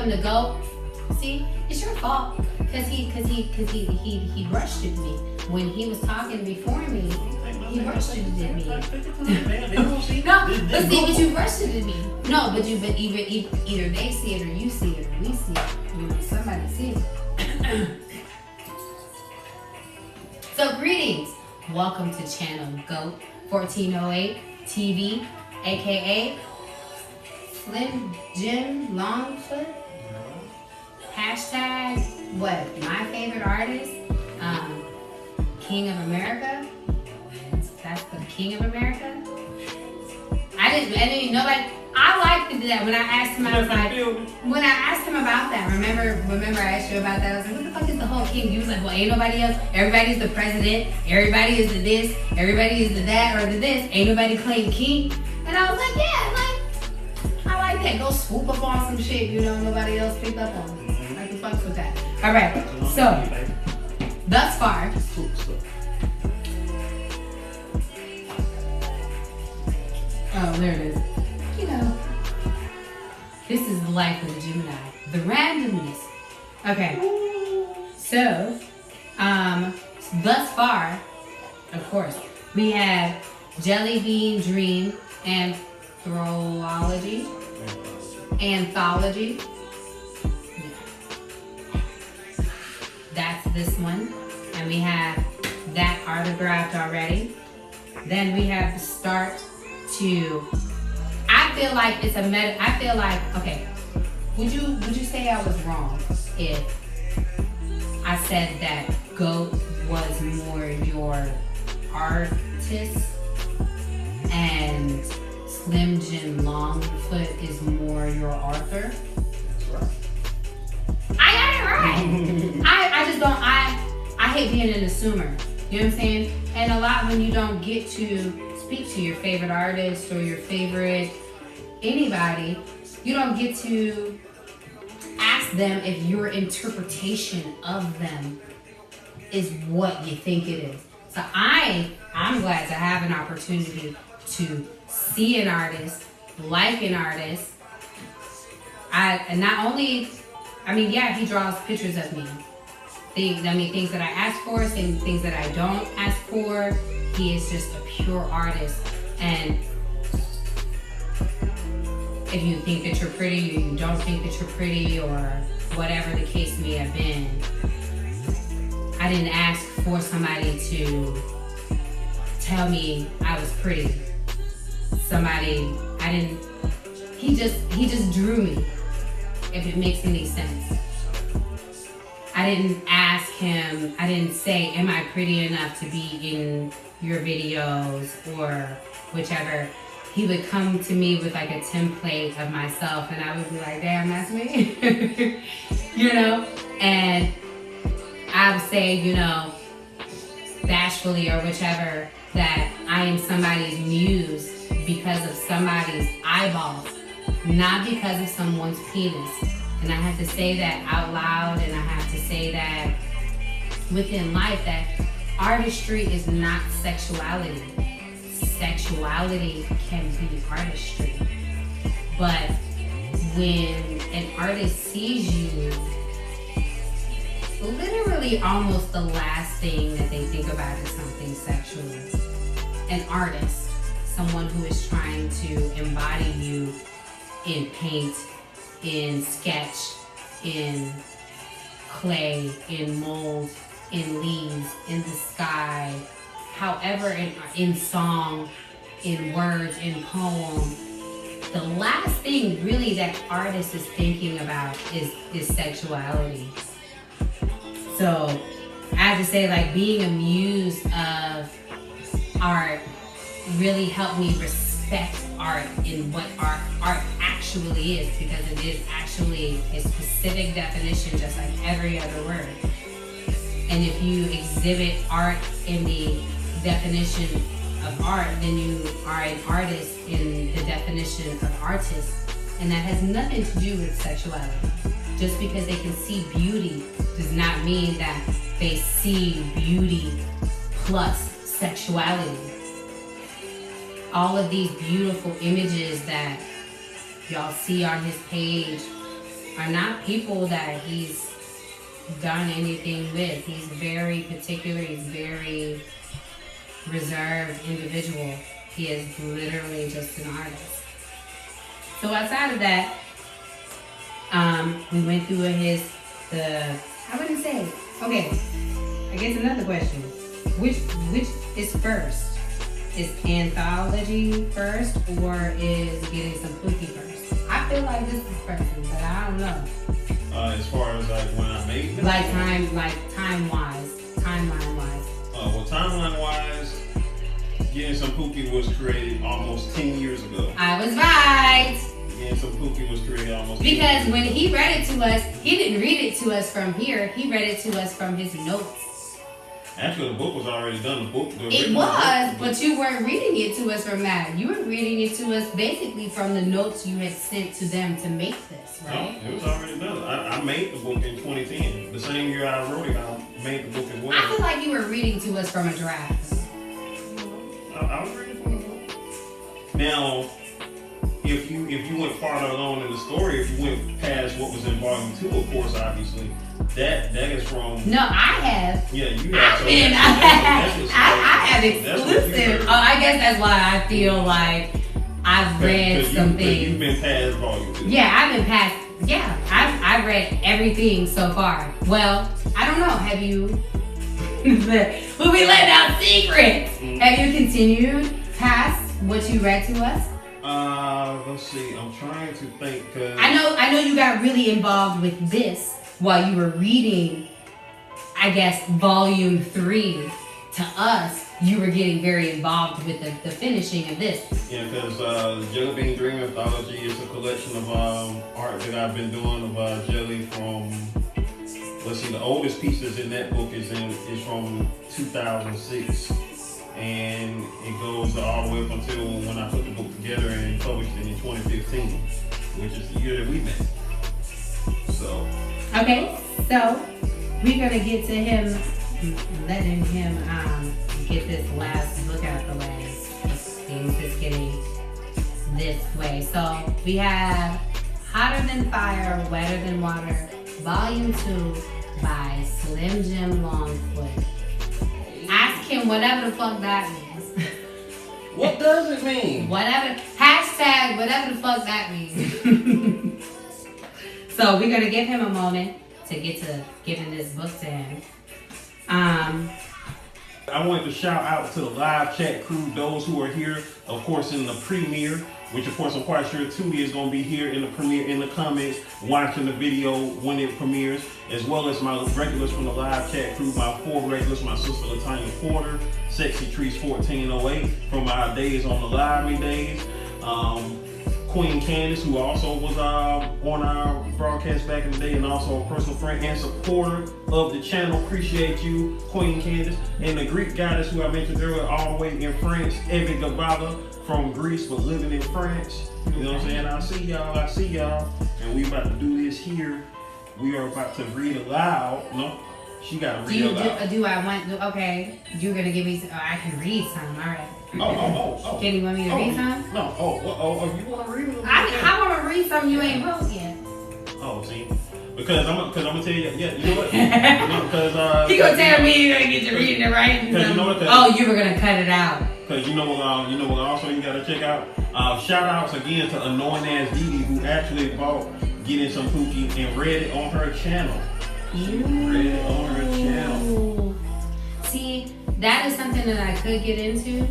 him the GOAT. See, it's your fault. Cause he rushed it me. When he was talking before me, he rushed it at me. No, but see, but you rushed it at me. No, but either they see it or you see it or we see it. Somebody sees it. So greetings. Welcome to channel GOAT 1408 TV, aka Slim Jim Longfoot. Hashtag what? My favorite artist, King of America. That's the King of America. I liked to do that when I asked him. I was like, when I asked him about that. Remember I asked you about that. I was like, what the fuck is the whole king? He was like, well, ain't nobody else. Everybody's the president. Everybody is the this. Everybody is the that or the this. Ain't nobody claim king. And I was like, yeah, I like that. Go swoop up on some shit, nobody else picked up on. Like the fucks with that. All right. So thus far. Oh, there it is. This is the life of the Gemini. The randomness. Okay. So, thus far, of course, we have Jelly Bean Dream Anthology. That's this one. And we have that autographed already. Then we have the start to, I feel like it's a meta, okay, would you say I was wrong if I said that GOAT was more your artist and Slim Jim Longfoot is more your author? I got it right. I just don't, I hate being an assumer, you know what I'm saying? And a lot when you don't get to speak to your favorite artist or your favorite anybody, you don't get to ask them if your interpretation of them is what you think it is. So I'm glad to have an opportunity to see an artist, like an artist. And not only, yeah, he draws pictures of me. Things that I ask for, things that I don't ask for. He is just a pure artist, and if you think that you're pretty or you don't think that you're pretty or whatever the case may have been, I didn't ask for somebody to tell me I was pretty. He just drew me, if it makes any sense. I didn't ask him, I didn't say, am I pretty enough to be in your videos or whichever. He would come to me with like a template of myself and I would be like, damn, that's me. And I would say, bashfully or whichever, that I am somebody's muse because of somebody's eyeballs, not because of someone's penis. And I have to say that out loud, and I have to say that within life, that artistry is not sexuality. Sexuality can be artistry. But when an artist sees you, literally almost the last thing that they think about is something sexual. An artist, someone who is trying to embody you in paint, in sketch, in clay, in mold, in leaves, in the sky, however, in song, in words, in poem. The last thing really that artist is thinking about is sexuality. So I have to say, like, being a muse of art really helped me respect art in what art actually is, because it is actually a specific definition just like every other word. And if you exhibit art in the definition of art, then you are an artist in the definition of artist. And that has nothing to do with sexuality. Just because they can see beauty does not mean that they see beauty plus sexuality. All of these beautiful images that y'all see on his page, are not people that he's done anything with. He's very particular. He's very reserved individual. He is literally just an artist. So outside of that, we went through I wouldn't say, okay, I guess another question. Which is first? Is anthology first, or is getting some Pookie first? I feel like this is first, but I don't know. As far as like when I made this? Timeline wise. Well, timeline wise, Getting Some Pookie was created almost 10 years ago. I was right. Getting Some Pookie was created almost 10 years ago. When he read it to us, he didn't read it to us from here. He read it to us from his notes. Actually, the book was already done. It was, but you weren't reading it to us from that. You were reading it to us basically from the notes you had sent to them to make this, right? No, it was already done. I made the book in 2010. The same year I wrote it, I made the book as well. I feel like you were reading to us from a draft. I was reading from the book. Now, if you went farther along in the story, if you went past what was in volume 2, of course, obviously, that is from... No, I have. Yeah, you have. I have exclusive. Oh, I guess that's why I feel like I've read some things. You've been past volume 2. Yeah, I've been past... Yeah, I've read everything so far. Well, I don't know. Have you... We'll be letting out secrets. Mm-hmm. Have you continued past what you read to us? Let's see. I'm trying to think. I know you got really involved with this while you were reading, I guess, volume 3 to us. You were getting very involved with the finishing of this. Yeah, because Jelly Bean Dream Anthology is a collection of art that I've been doing of Jelly from. Let's see, the oldest pieces in that book is from 2006, and it goes all the way up until when I put the book together and published it in 2015, which is the year that we met. So. Okay, so we're gonna get to him, letting him get this last book out the way. Things is getting this way. So we have Hotter Than Fire, Wetter Than Water, Volume 2 by Slim Jim Longfoot. Ask him whatever the fuck that means. What does it mean? Whatever the fuck that means. So we're gonna give him a moment to get to giving this book to him. I wanted to shout out to the live chat crew, those who are here, of course, in the premiere, which of course I'm quite sure Tootie is going to be here in the premiere, in the comments, watching the video when it premieres, as well as my regulars from the live chat crew, my 4 regulars, my sister LaTanya Porter, Sexy Trees 1408, from our days on the Live days, Queen Candace, who also was on our broadcast back in the day, and also a personal friend and supporter of the channel. Appreciate you, Queen Candace. And the Greek goddess who I mentioned earlier, all the way in France, Eve Gabala from Greece, but living in France. You know what I'm saying? I see y'all. And we about to do this here. We are about to read aloud. No, she got to read aloud. Do I want to? Okay, you're going to give me, I can read some, all right. Oh. Can you want me to read some? No. You want to read them? I want to read something you ain't wrote yet. Oh, see? Because I'm gonna tell you, yeah, you know what? Because you gonna tell me you're gonna get to reading and writing something? You know what, you were gonna cut it out. Because you know what also you gotta check out? Shout outs again to Annoying Ass Dee Dee, who actually bought Getting Some Pookie and read it on her channel. Read it on her channel. See, that is something that I could get into.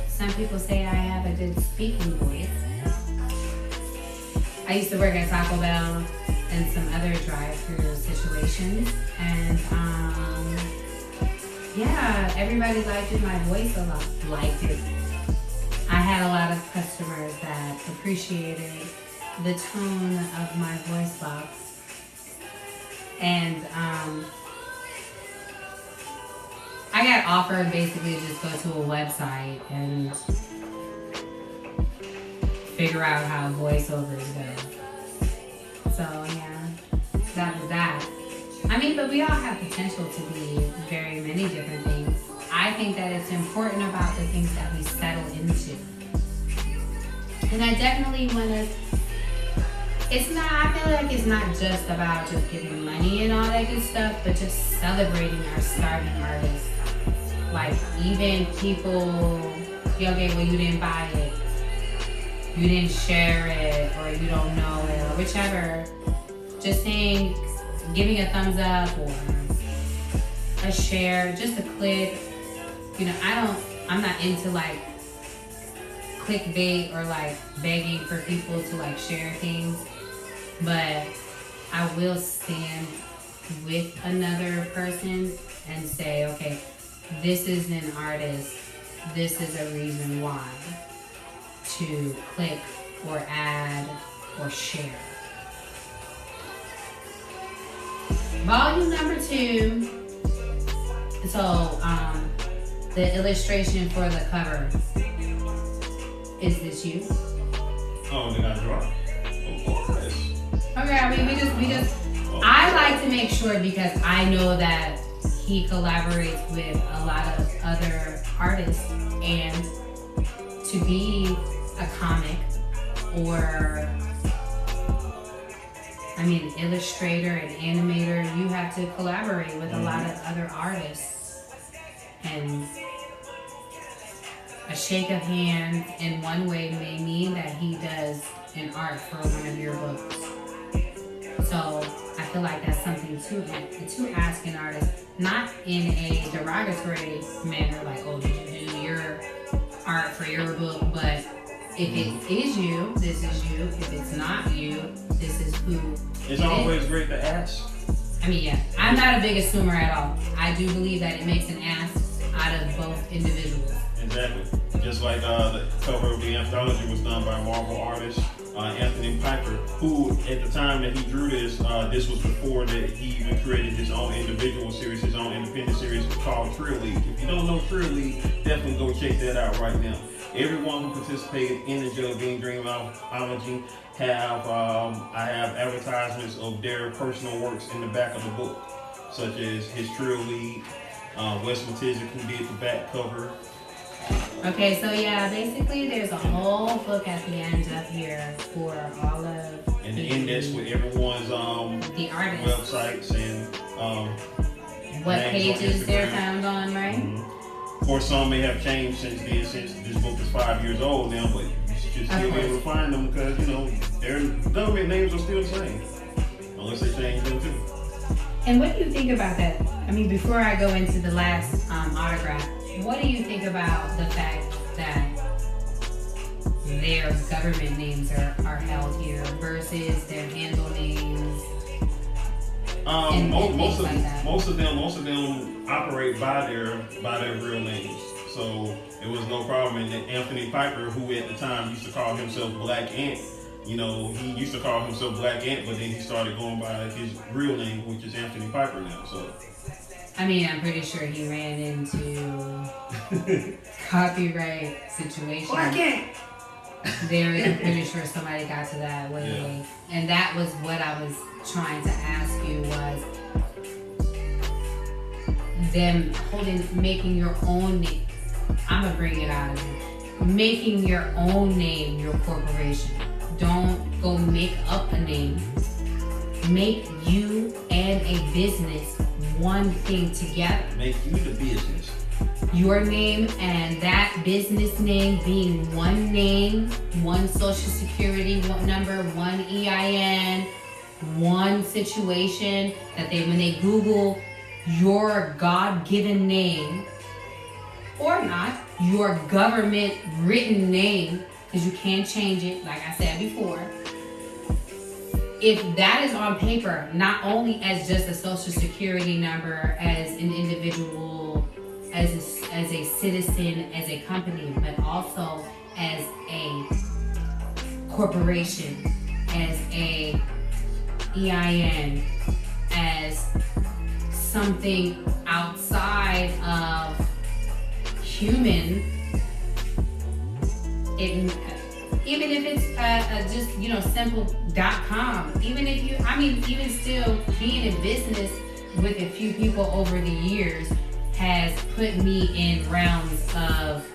Some people say I have a good speaking voice. I used to work at Taco Bell and some other drive-through situations, and yeah, everybody liked it. My voice a lot liked it. I had a lot of customers that appreciated the tone of my voice box, and I got offered basically to just go to a website and figure out how voiceovers go. So yeah, that was that. I mean, but we all have potential to be very many different things. I think that it's important about the things that we settle into. And I definitely want to it's not, I feel like it's not just about just getting money and all that good stuff, but just celebrating our starving artists. Like, even people, okay, well, you didn't buy it, you didn't share it, or you don't know it, or whichever. Just saying, giving a thumbs up or a share, just a click. You know, I'm not into like clickbait or like begging for people to like share things, but I will stand with another person and say, okay, this is an artist, this is a reason why to click or add or share. Volume number 2. So the illustration for the cover, is this you? Oh, did I draw? Of course. Okay, I mean, we just. I like to make sure, because I know that he collaborates with a lot of other artists, and to be a comic or, I mean, illustrator and animator, you have to collaborate with a lot of other artists. And a shake of hands in one way may mean that he does an art for one of your books. So I feel like that's something to ask an artist, not in a derogatory manner, like, oh, did you do your art for your book? But if it is you, this is you. If it's not you, this is who. It's always great to ask. I mean, yeah, I'm not a big assumer at all. I do believe that it makes an ass out of both individuals. Exactly. Just like the cover of the anthology was done by Marvel artist Anthony Piper, who at the time that he drew this, this was before that he even created his own individual series, his own independent series called Trill League. If you don't know Trill League, definitely go check that out right now. Everyone who participated in the Joe Bean Dream anthology have I have advertisements of their personal works in the back of the book, such as his Trill League, Wes Matizik, who did the back cover. Okay, so yeah, basically there's a whole book at the end up here for all of and the index with everyone's the artists websites and what pages they're found on, right? Of course, some may have changed since then, since this book is 5 years old now, but you should still be able to find them because, you know, their government names are still the same, unless they change them too. And what do you think about that? I mean, before I go into the last autograph, what do you think about the fact that their government names are held here versus their handle names? Most of them operate by their real names, so it was no problem. And Anthony Piper, who at the time used to call himself Black Ant, you know, he used to call himself Black Ant, but then he started going by his real name, which is Anthony Piper now. So, I mean, I'm pretty sure he ran into copyright situations. Black Ant. I'm pretty sure somebody got to that way. Yeah. And that was what I was trying to ask you, was them making your own name. I'm gonna bring it out of you. Making your own name your corporation. Don't go make up a name. Make you and a business one thing together. Make you the business. Your name and that business name being one name, one social security number, one EIN, one situation that when they Google your God-given name, or not, your government written name, because you can't change it, like I said before. If that is on paper, not only as just a social security number, as an individual, as a citizen, as a company, but also as a corporation, as a EIN, as something outside of human, even if it's just, you know, simple.com, even if you, I mean, even still being in business with a few people over the years has put me in realms of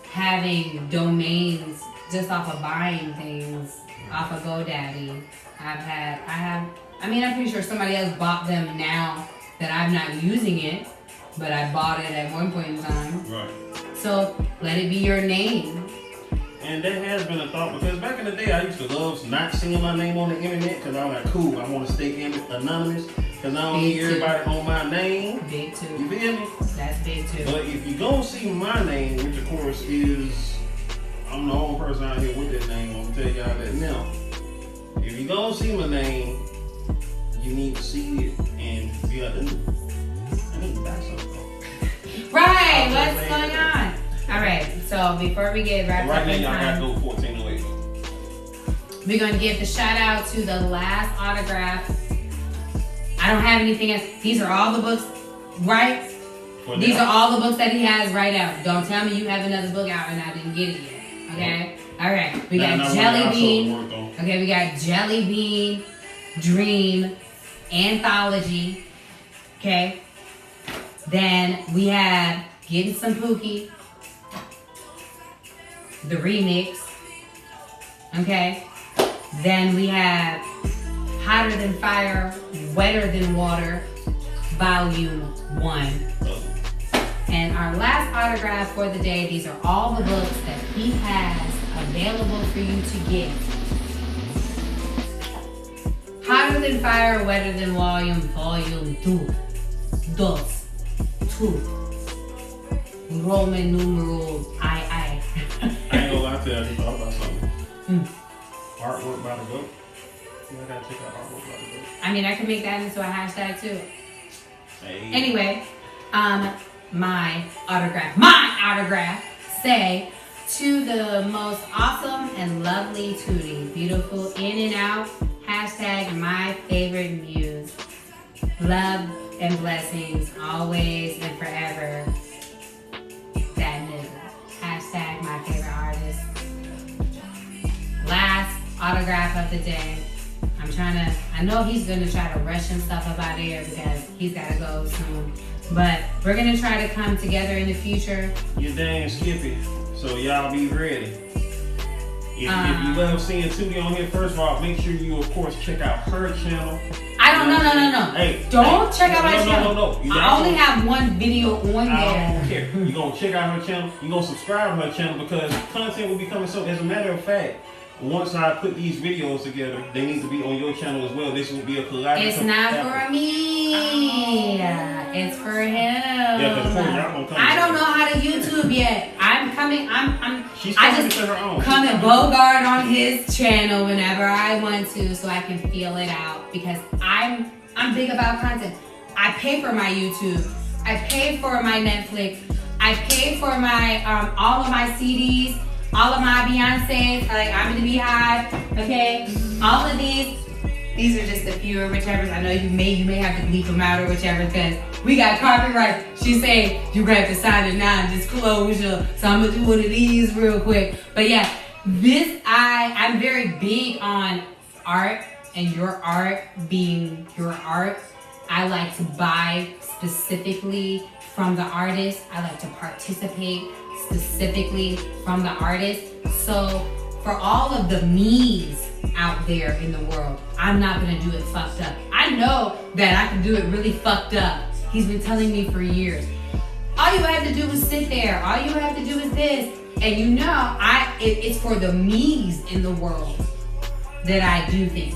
having domains just off of buying things off of GoDaddy. I mean, I'm pretty sure somebody else bought them now that I'm not using it, but I bought it at one point in time. Right. So let it be your name. And that has been a thought, because back in the day I used to love not seeing my name on the internet, because I was like, cool, I want to stay anonymous, because I don't need everybody on my name. Big too. You feel me? That's big too. But if you gonna see my name, which of course is, I'm the only person out here with that name, I'm gonna tell y'all that now. If you gonna see my name, you need to see it, and you got to, I need to buy something. Right, what's going on? Alright, so before we get wrapped up in now, time, y'all gotta go 1408. we're gonna give the shout out to the last autograph. I don't have anything else. These are all the books, right? These are all the books that he has right now. Don't tell me you have another book out and I didn't get it yet. Okay? Alright, we got Jelly Bean. Okay, we got Jelly Bean, Dream, Anthology. Okay? Then we have Getting Some Pookie, the remix. Okay? Then we have Hotter Than Fire, Wetter Than Water, Volume 1. And our last autograph for the day, these are all the books that he has available for you to get. Hotter Than Fire, Wetter Than Volume 2. Dos. 2. Roman numeral I. I ain't gonna lie to you, I just thought about something. Artwork by the goat. You gotta check out artwork by the goat. I mean, I can make that into a hashtag too. Hey. Anyway, my autograph say, to the most awesome and lovely Tootie, beautiful in and out, hashtag my favorite muse. Love and blessings always and forever. That nigga. Hashtag my favorite artist. Last autograph of the day. I know he's gonna try to rush himself up out of here because he's gotta go soon. But we're gonna try to come together in the future. You're dang Skippy, so y'all be ready. If you love seeing Tootie on here, first of all, make sure you of course check out her channel. No. Hey, don't check out my channel. No. I only have one video on there. I don't care. You're gonna check out her channel. You're gonna subscribe to her channel because content will be coming. So as a matter of fact, once I put these videos together, they need to be on your channel as well. This will be a collaborative. It's not for me. It's for him. Yeah, because y'all gonna come. I don't know how to YouTube yet. I'm coming. She's I coming just to her own. come and bogart on his channel whenever I want to, so I can feel it out. Because I'm big about content. I pay for my YouTube. I pay for my Netflix. I pay for my all of my CDs. All of my Beyonce's, like I'm in the Beehive, okay? All of these are just a few or whichever. I know you may have to bleep them out or whichever because we got copyright. She said you have to sign it now and disclosure. So I'm gonna do one of these real quick. But yeah, I'm very big on art and your art being your art. I like to buy specifically from the artist. I like to participate specifically from the artist. So for all of the me's out there in the world, I'm not gonna do it fucked up. I know that I can do it really fucked up. He's been telling me for years. All you have to do is sit there. All you have to do is this. And you know, it's for the me's in the world that I do things.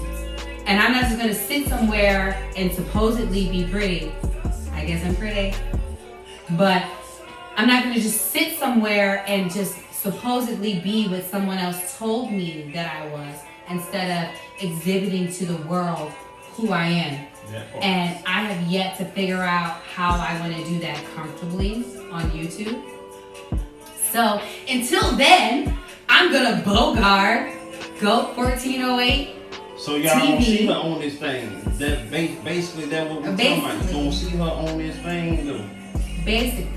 And I'm not just gonna sit somewhere and supposedly be pretty. I guess I'm pretty. But I'm not gonna just sit somewhere and just supposedly be what someone else told me that I was, instead of exhibiting to the world who I am. Yeah. And I have yet to figure out how I want to do that comfortably on YouTube. So until then, I'm gonna bogart go 1408. So y'all gonna see her on this thing. That basically that what we're talking about. You gonna see her on this thing though. Basically.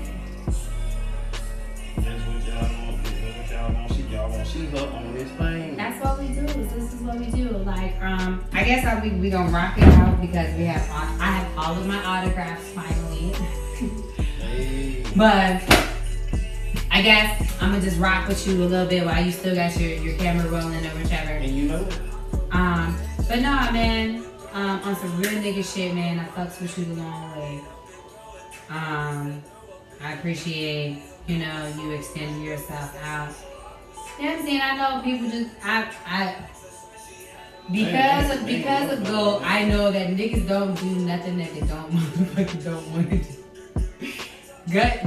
That's what y'all gonna see. Y'all gonna see her on this thing. That's what we do. This is what we do. Like, I guess we gonna rock it out because I have all of my autographs finally. Hey. But I guess I'm gonna just rock with you a little bit while you still got your camera rolling or whichever. And you know it. But nah, man, on some real nigga shit, man, I fucks with you the long way. I appreciate, you know, you extending yourself out. You know what I'm saying? I know people just, because of GOAT, I know that niggas don't do nothing that they don't motherfucking don't want to do.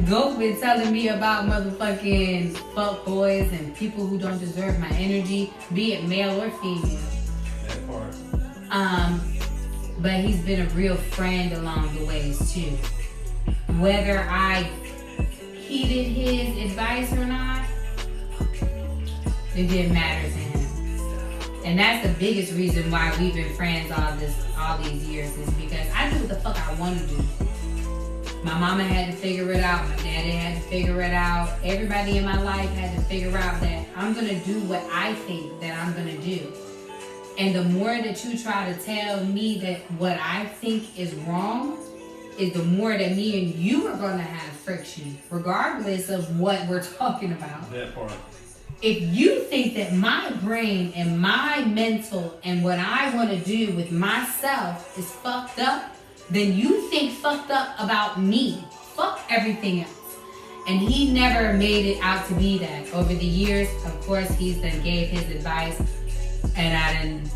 GOAT been telling me about motherfucking fuck boys and people who don't deserve my energy, be it male or female. That part. But he's been a real friend along the ways too. Whether I heeded his advice or not, it didn't matter to him. And that's the biggest reason why we've been friends all these years, is because I do what the fuck I want to do. My mama had to figure it out. My daddy had to figure it out. Everybody in my life had to figure out that I'm going to do what I think that I'm going to do. And the more that you try to tell me that what I think is wrong, is the more that me and you are going to have friction, regardless of what we're talking about. That part. If you think that my brain and my mental and what I want to do with myself is fucked up, then you think fucked up about me. Fuck everything else. And he never made it out to be that. Over the years, of course, he's done gave his advice. And I didn't,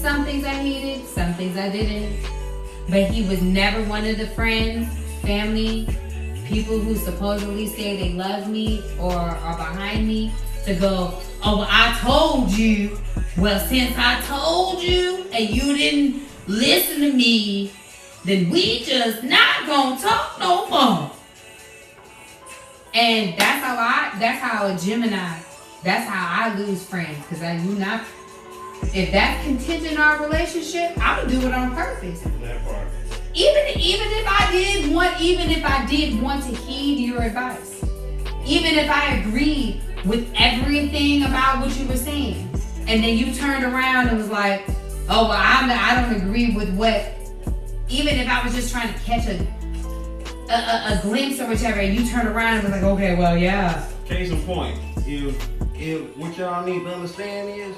some things I hated, some things I didn't. But he was never one of the friends, family, people who supposedly say they love me or are behind me to go, oh, well, I told you. Well, since I told you and you didn't listen to me, then we just not gonna talk no more. And that's how a Gemini, that's how I lose friends. Because if that's contingent on our relationship, I would do it on purpose. That part. Even if I did want to heed your advice, even if I agreed with everything about what you were saying, and then you turned around and was like, oh, well, I don't agree with what, even if I was just trying to catch a glimpse or whichever, and you turned around and was like, okay, well, yeah. Case in point, if what y'all need to understand is,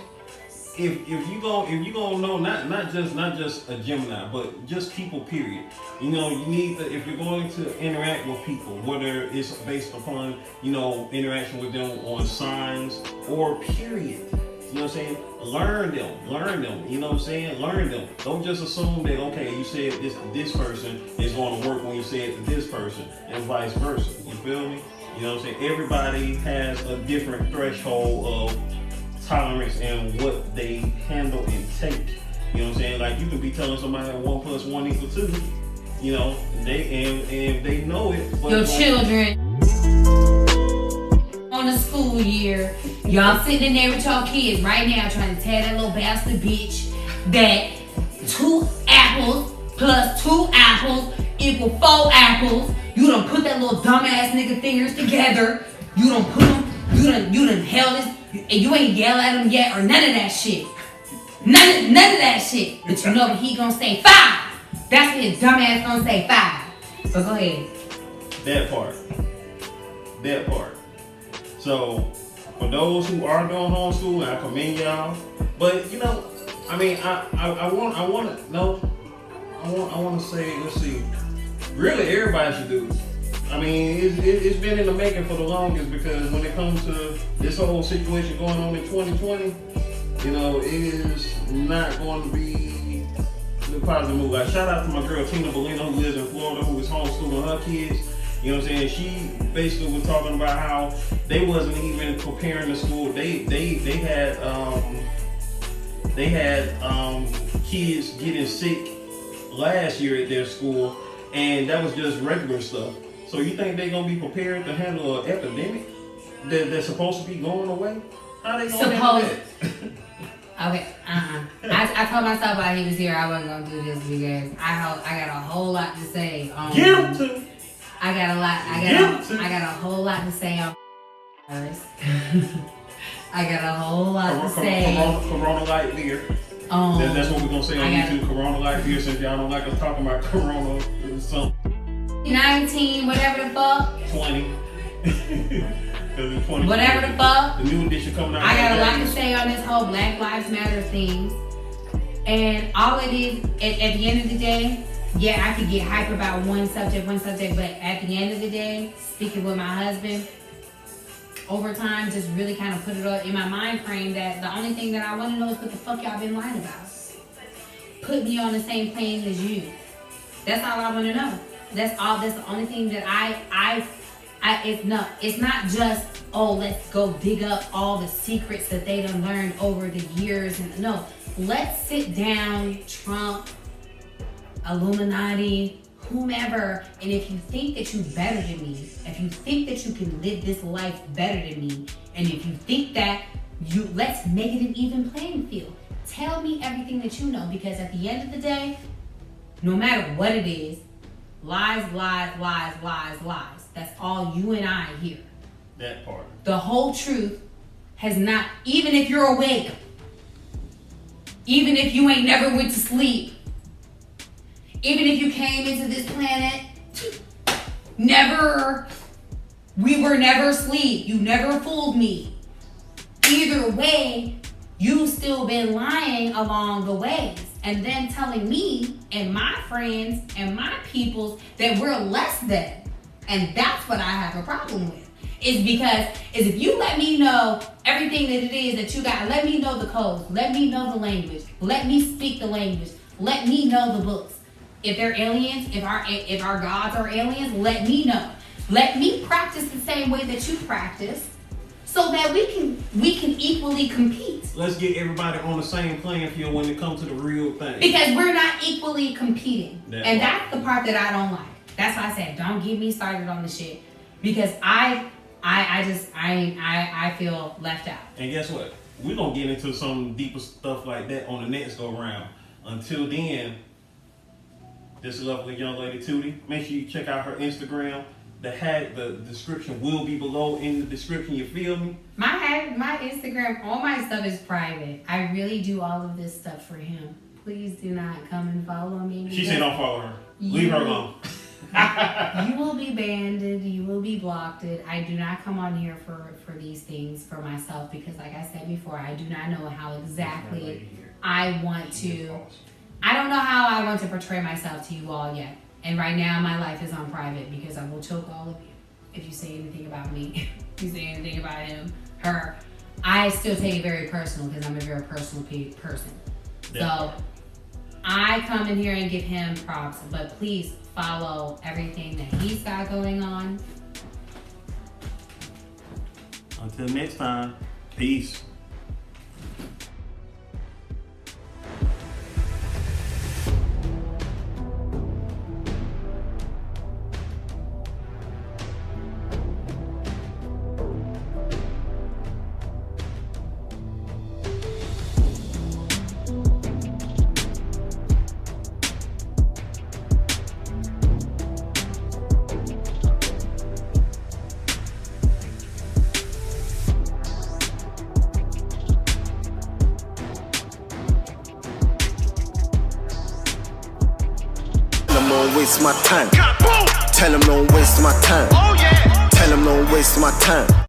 if you gonna know not just a Gemini, but just people, period. You know, you need to, if you're going to interact with people, whether it's based upon, you know, interaction with them on signs or period. You know what I'm saying? Learn them. You know what I'm saying? Learn them. Don't just assume that, okay, you said this person is going to work when you said this person, and vice versa. You feel me? You know what I'm saying? Everybody has a different threshold of tolerance and what they handle and take. You know what I'm saying? Like, you could be telling somebody that 1 + 1 = 2. You know, and they know it. But your children on the school year, y'all sitting in there with y'all kids right now trying to tell that little bastard bitch that 2 apples + 2 apples = 4 apples. You done put that little dumbass nigga fingers together. You done put them. You done held this. And you ain't yell at him yet or none of that shit. None of that shit. But you know that he gonna say 5. That's what his dumb ass gonna say 5. But go ahead. That part. So, for those who are doing homeschooling, I commend y'all. But, you know, I mean, I want to say, let's see, really everybody should do it. I mean, it's been in the making for the longest, because when it comes to this whole situation going on in 2020, you know, it is not going to be the positive move. Like, shout out to my girl Tina Bellino, who lives in Florida, who is homeschooling her kids. You know what I'm saying? She basically was talking about how they wasn't even preparing the school. They had kids getting sick last year at their school, and that was just regular stuff. So you think they're gonna be prepared to handle an epidemic that's supposed to be going away? How they gonna handle that? Okay, I told myself while he was here I wasn't gonna do this, because I got a whole lot to say. Get him to. I got a whole lot to say on first. I got a whole lot to say. Corona Light beer. That's what we're gonna say on YouTube. Corona Light beer, since y'all don't like us talking about Corona or something. 19, whatever the fuck. 20. Because it's 20. Whatever the fuck. The new edition coming out. I got a lot to say on this whole Black Lives Matter thing. And all it is, at the end of the day, yeah, I could get hype about one subject, but at the end of the day, speaking with my husband, over time, just really kind of put it up in my mind frame that the only thing that I want to know is what the fuck y'all been lying about. Put me on the same plane as you. That's all I want to know. That's the only thing that it's not just, oh, let's go dig up all the secrets that they done learned over the years. And no, let's sit down, Trump, Illuminati, whomever, and if you think that you're better than me, if you think that you can live this life better than me, and if you think that let's make it an even playing field. Tell me everything that you know, because at the end of the day, no matter what it is, lies, lies, lies, lies, lies. That's all you and I hear. That part. The whole truth has not, even if you're awake, even if you ain't never went to sleep, even if you came into this planet, we were never asleep. You never fooled me. Either way, you still been lying along the ways and then telling me and my friends and my peoples that we're less than. And that's what I have a problem with. Is if you let me know everything that it is that you got, let me know the codes, let me know the language, let me speak the language, let me know the books. If they're aliens, if our gods are aliens, let me know. Let me practice the same way that you practice, so that we can equally compete. Let's get everybody on the same playing field when it comes to the real thing. Because we're not equally competing, that's the part that I don't like. That's why I said, don't get me started on the shit, because I feel left out. And guess what? We're gonna get into some deeper stuff like that on the next go round. Until then, this lovely young lady Tootie, make sure you check out her Instagram. The description will be below in the description. You feel me? My Instagram, all my stuff is private. I really do all of this stuff for him. Please do not come and follow me. She said don't follow her. Leave her alone. You will be banned. You will be blocked. I do not come on here for these things for myself, because like I said before, I do not know how exactly I want to. I don't know how I want to portray myself to you all yet. And right now, my life is on private, because I will choke all of you if you say anything about me, if you say anything about him, her. I still take it very personal, because I'm a very personal person. So I come in here and give him props, but please follow everything that he's got going on. Until next time, peace. Don't waste my time. Tell them don't waste my time. Tell them don't waste my time.